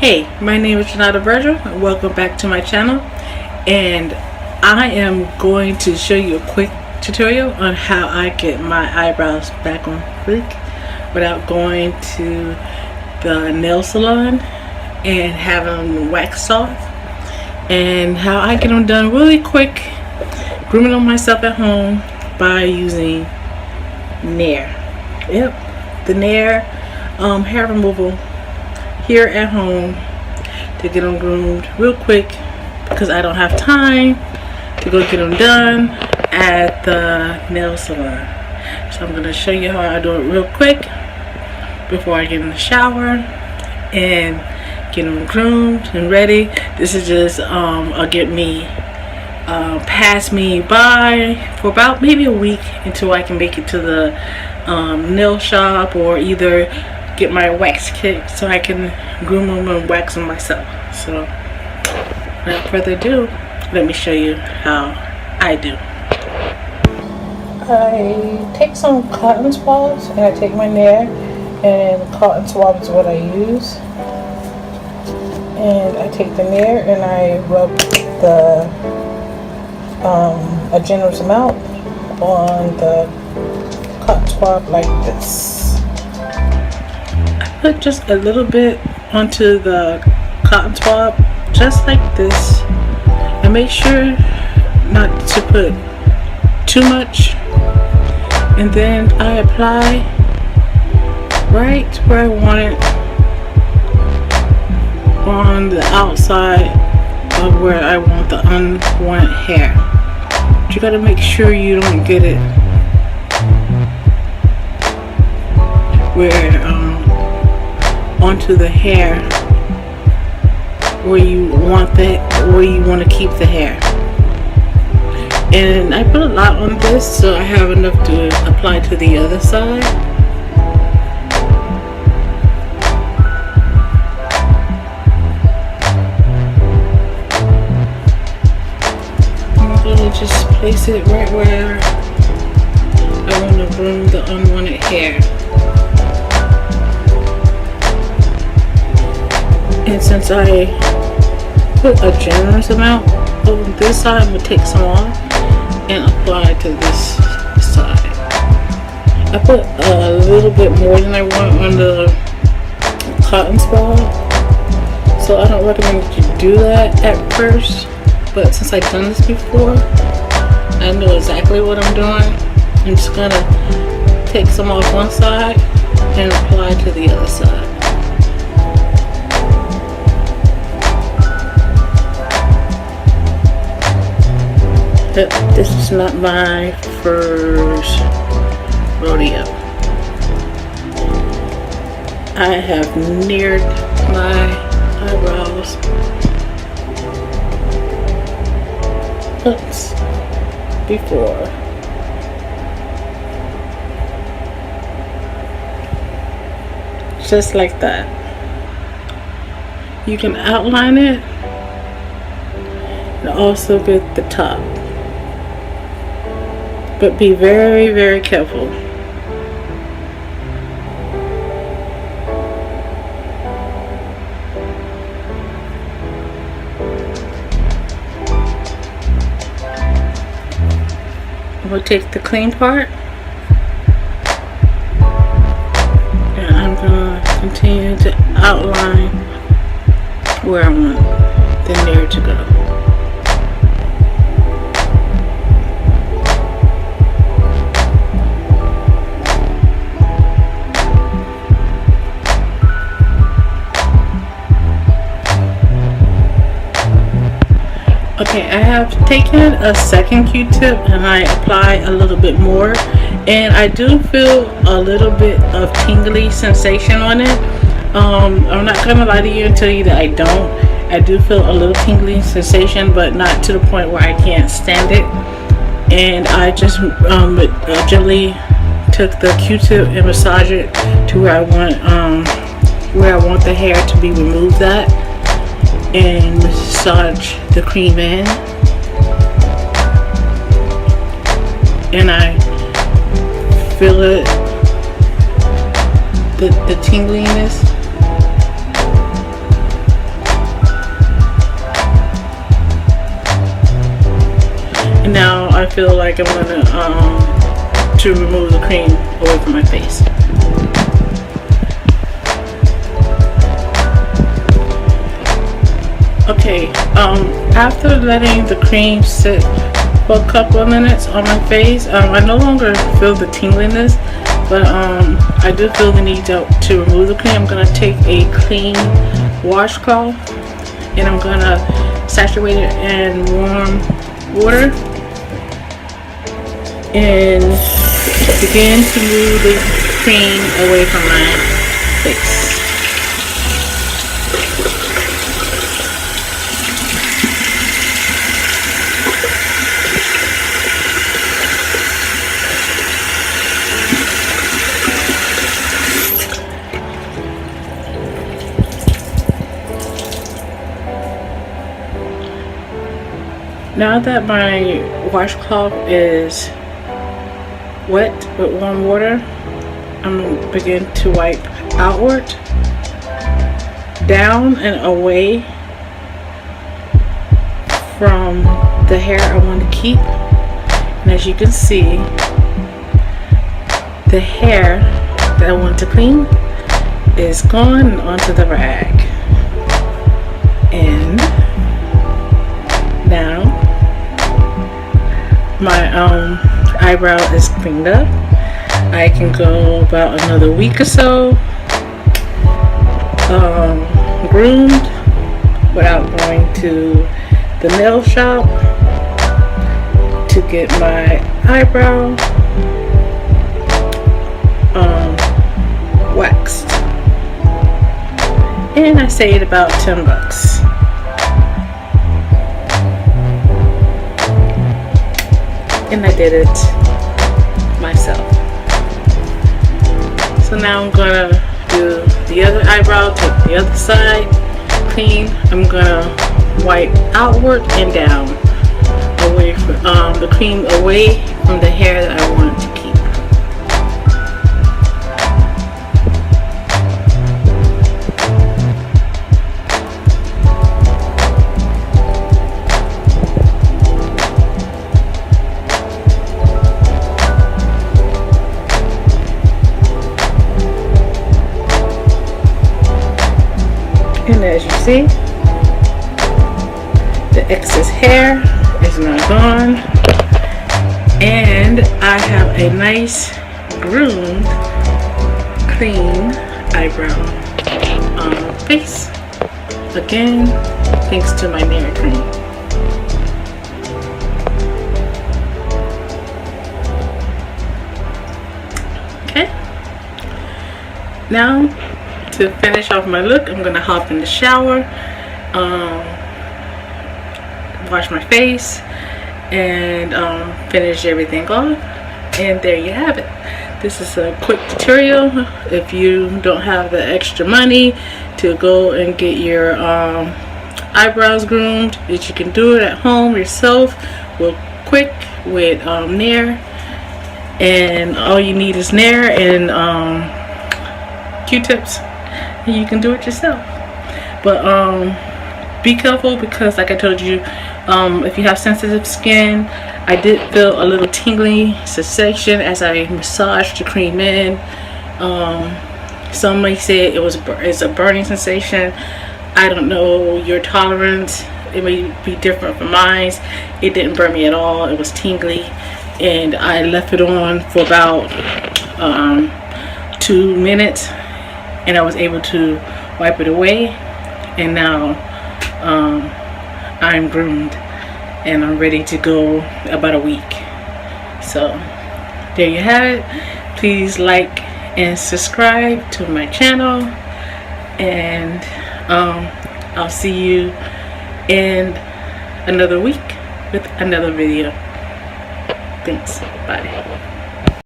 Hey, my name is Renata Virgil and welcome back to my channel, and I am going to show you a quick tutorial on how I get my eyebrows back on fleek without going to the nail salon and having them waxed off, and how I get them done really quick, grooming them myself at home by using Nair. Yep, the Nair hair removal here at home to get them groomed real quick because I don't have time to go get them done at the nail salon. So I'm going to show you how I do it real quick before I get in the shower and get them groomed and ready. This is just get me pass me by for about maybe a week until I can make it to the nail shop, or either get my wax kit so I can groom them and wax them myself. So without further ado, let me show you how I do. I take some cotton swabs and I take my Nair, and cotton swab is what I use. And I take the Nair and I rub a generous amount on the cotton swab like this. Put just a little bit onto the cotton swab, just like this, and make sure not to put too much, and then I apply right where I want it on the outside of where I want the unwanted hair. But you gotta make sure you don't get it where onto the hair where you want to keep the hair. And I put a lot on this, so I have enough to apply to the other side. I'm going to just place it right where I want to groom the unwanted hair. And since I put a generous amount on this side, I'm going to take some off and apply to this side. I put a little bit more than I want on the cotton swab, so I don't recommend that you do that at first. But since I've done this before, I know exactly what I'm doing. I'm just going to take some off one side and apply to the other side. This is not my first rodeo. I have Naired my eyebrows once before. Just like that. You can outline it and also get the top. But be very, very careful. We'll take the clean part, and I'm going to continue to outline where I want the Nair to go. Okay, I have taken a second Q-tip and I apply a little bit more, and I do feel a little bit of tingly sensation on it. I'm not gonna lie to you and tell you that I don't. I do feel a little tingly sensation, but not to the point where I can't stand it. And I just gently took the Q-tip and massage it to where I want the hair to be removed at, and massage the cream in, and I feel it, the tingliness feel like I'm gonna to remove the cream away from my face. Okay, after letting the cream sit for a couple of minutes on my face, I no longer feel the tingliness, but I do feel the need to remove the cream. I'm gonna take a clean washcloth and I'm gonna saturate it in warm water and begin to move the cream away from my face. Now that my washcloth is wet with warm water, I'm going to begin to wipe outward, down and away from the hair I want to keep. And as you can see, the hair that I want to clean is gone onto the rag. And now my eyebrow is cleaned up. I can go about another week or so groomed without going to the nail shop to get my eyebrow waxed. And I saved about $10. And I did it myself. So now I'm gonna do the other eyebrow, take the other side, clean. I'm gonna wipe outward and down, away from the cream away from the hair that I want to keep. And as you see, the excess hair is now gone, and I have a nice groomed, clean eyebrow face. Again, thanks to my Nair cream. Okay, now to finish off my look, I'm gonna hop in the shower, wash my face, and finish everything off. And there you have it. This is a quick tutorial. If you don't have the extra money to go and get your eyebrows groomed, that you can do it at home yourself, real quick with Nair. And all you need is Nair and Q-tips. And you can do it yourself. But be careful, because like I told you, if you have sensitive skin, I did feel a little tingling sensation as I massaged the cream in. Some may say it's a burning sensation. I don't know your tolerance. It may be different from mine. It didn't burn me at all. It was tingly, and I left it on for about 2 minutes, and I was able to wipe it away. And now I'm groomed and I'm ready to go about a week. So there you have it. Please like and subscribe to my channel, and I'll see you in another week with another video. Thanks. Bye.